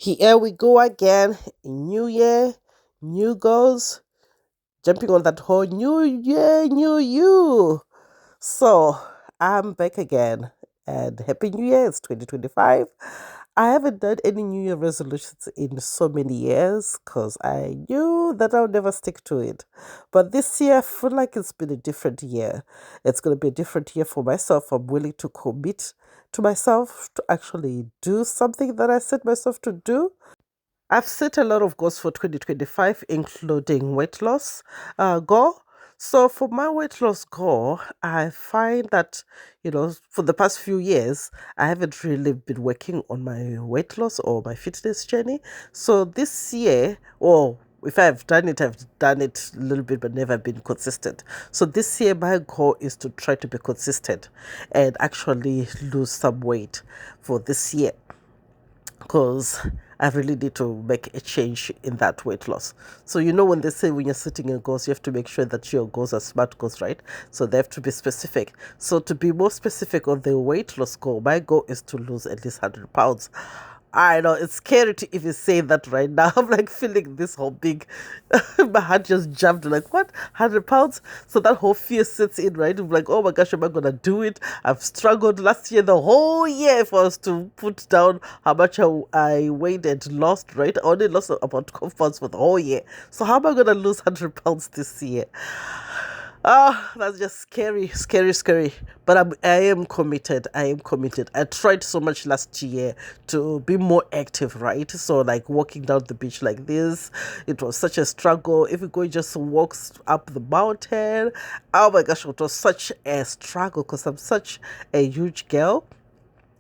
Here we go again. New year, new goals, jumping on that whole new year, new you. So I'm back again, and Happy New Year. It's 2025. I haven't done any New Year resolutions in so many years because I knew that I'll never stick to it. But this year, I feel like it's been a different year. It's going to be a different year for myself. I'm willing to commit to myself to actually do something that I set myself to do. I've set a lot of goals for 2025, including weight loss goal. So for my weight loss goal, I find that, for the past few years, I haven't really been working on my weight loss or my fitness journey. So this year, or if I've done it a little bit, but never been consistent. So this year, my goal is to try to be consistent and actually lose some weight for this year because I really need to make a change in that weight loss. So when they say when you're setting your goals, you have to make sure that your goals are smart goals, right? So they have to be specific. So to be more specific on the weight loss goal, my goal is to lose at least 100 pounds. I know it's scary to even say that right now. I'm like feeling this whole big, my heart just jumped like, what? 100 pounds? So that whole fear sets in, right? I'm like, oh my gosh, am I going to do it? I've struggled last year, the whole year, if I was to put down how much I weighed and lost, right? I only lost about 12 pounds for the whole year. So how am I going to lose 100 pounds this year? Ah, that's just scary, scary, scary. But I am committed. I am committed. I tried so much last year to be more active, right? So, like walking down the beach like this, it was such a struggle. If we go just walks up the mountain, oh my gosh, it was such a struggle because I'm such a huge girl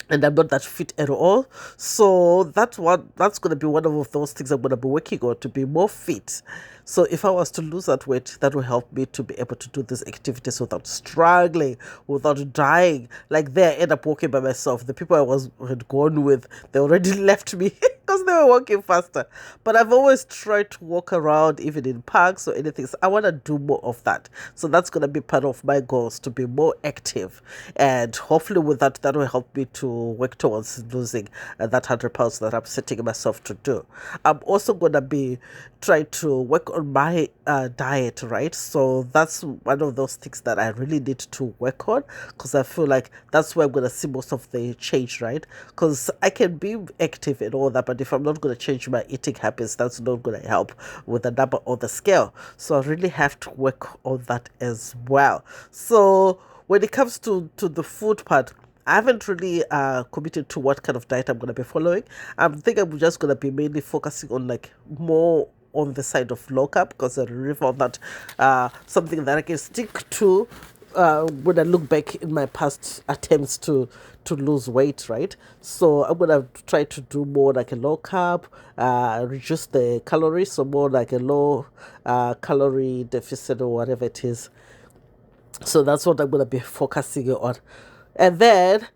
and I'm not that fit at all. So that's gonna be one of those things I'm gonna be working on to be more fit. So if I was to lose that weight, that will help me to be able to do these activities without struggling, without dying. Like there, I end up walking by myself. The people had gone with, they already left me because they were walking faster. But I've always tried to walk around, even in parks or anything. So I want to do more of that. So that's going to be part of my goals to be more active. And hopefully, with that, that will help me to work towards losing that 100 pounds that I'm setting myself to do. I'm also going to be trying to work on my diet, right? So that's one of those things that I really need to work on because I feel like that's where I'm going to see most of the change, right? Because I can be active and all that, but if I'm not going to change my eating habits, that's not going to help with the number on the scale. So I really have to work on that as well. So when it comes to the food part, I haven't really committed to what kind of diet I'm going to be following. I think I'm just going to be mainly focusing on like more on the side of low carb because I really found that something that I can stick to when I look back in my past attempts to lose weight, right? So I'm gonna try to do more like a low carb, reduce the calories, so more like a low calorie deficit or whatever it is. So that's what I'm gonna be focusing on. And then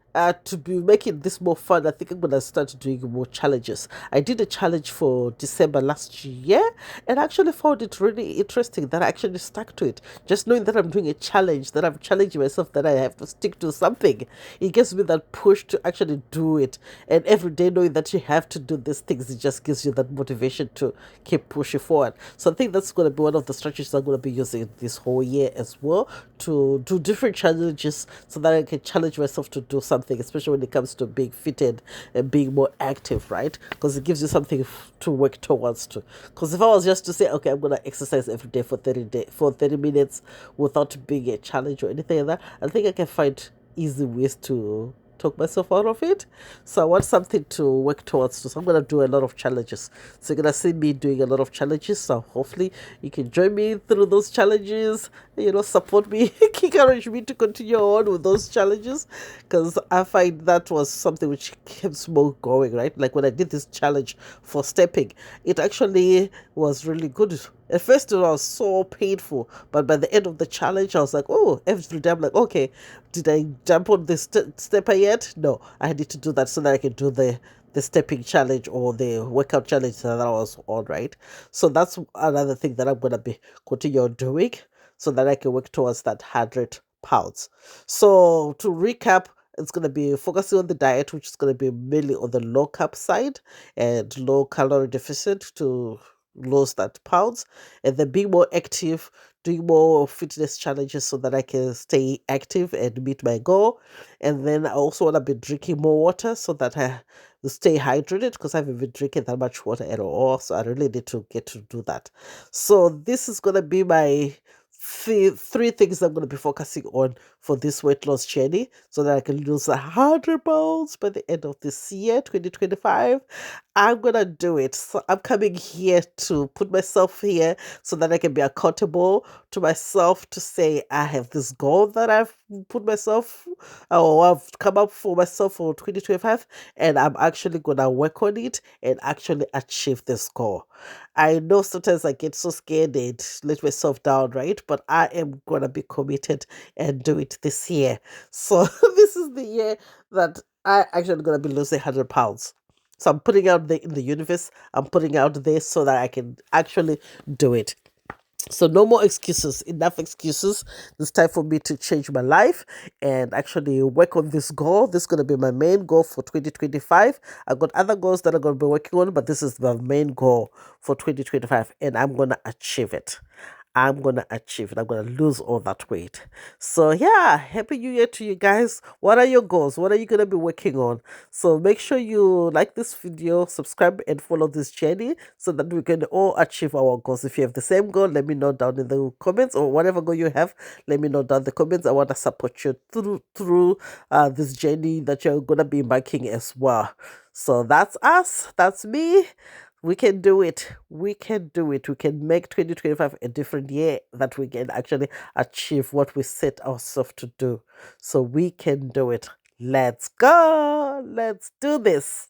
to be making this more fun, I think I'm gonna start doing more challenges. I did a challenge for December last year and I actually found it really interesting that I actually stuck to it. Just knowing that I'm doing a challenge, that I'm challenging myself, that I have to stick to something, it gives me that push to actually do it. And every day knowing that you have to do these things, it just gives you that motivation to keep pushing forward. So I think that's going to be one of the strategies I'm going to be using this whole year as well to do different challenges so that I can challenge myself to do something, especially when it comes to being fitted and being more active, right? Because it gives you something to work towards to. Because if I was just to say, okay, I'm going to exercise every day for 30 minutes without being a challenge or anything like that, I think I can find easy ways to talk myself out of it. So I want something to work towards. So I'm gonna do a lot of challenges. So you're gonna see me doing a lot of challenges. So hopefully you can join me through those challenges. Support me, encourage me to continue on with those challenges. Because I find that was something which keeps me going, right? Like when I did this challenge for stepping, it actually was really good. At first, it was so painful, but by the end of the challenge, I was like, oh, every day I'm like, okay, did I jump on this stepper yet? No, I need to do that so that I can do the stepping challenge or the workout challenge that I was on, right? So that's another thing that I'm going to be continue doing so that I can work towards that 100 pounds. So to recap, It's going to be focusing on the diet, which is going to be mainly on the low carb side and low calorie deficit to lose that pounds, and then being more active, doing more fitness challenges so that I can stay active and meet my goal. And then I also want to be drinking more water so that I stay hydrated, because I haven't been drinking that much water at all. So I really need to get to do that. So this is going to be my three things I'm going to be focusing on for this weight loss journey so that I can lose 100 pounds by the end of this year, 2025. I'm going to do it. So I'm coming here to put myself here so that I can be accountable to myself, to say I have this goal that I've put myself, or I've come up for myself for 2025, and I'm actually going to work on it and actually achieve this goal. I know sometimes I get so scared and let myself down, right? But I am going to be committed and do it this year. So this is the year that I actually going to be losing 100 pounds. So I'm putting out there in the universe, I'm putting out there so that I can actually do it. So no more excuses, enough excuses. It's time for me to change my life and actually work on this goal. This is going to be my main goal for 2025. I've got other goals that I'm going to be working on, but this is the main goal for 2025, and I'm going to achieve it. I'm going to achieve it. I'm going to lose all that weight. So, yeah, happy new year to you guys. What are your goals? What are you going to be working on? So, make sure you like this video, subscribe, and follow this journey so that we can all achieve our goals. If you have the same goal, let me know down in the comments, or whatever goal you have, let me know down in the comments. I want to support you through this journey that you're going to be embarking as well. So, that's us. That's me. We can do it. We can do it. We can make 2025 a different year that we can actually achieve what we set ourselves to do. So we can do it. Let's go. Let's do this.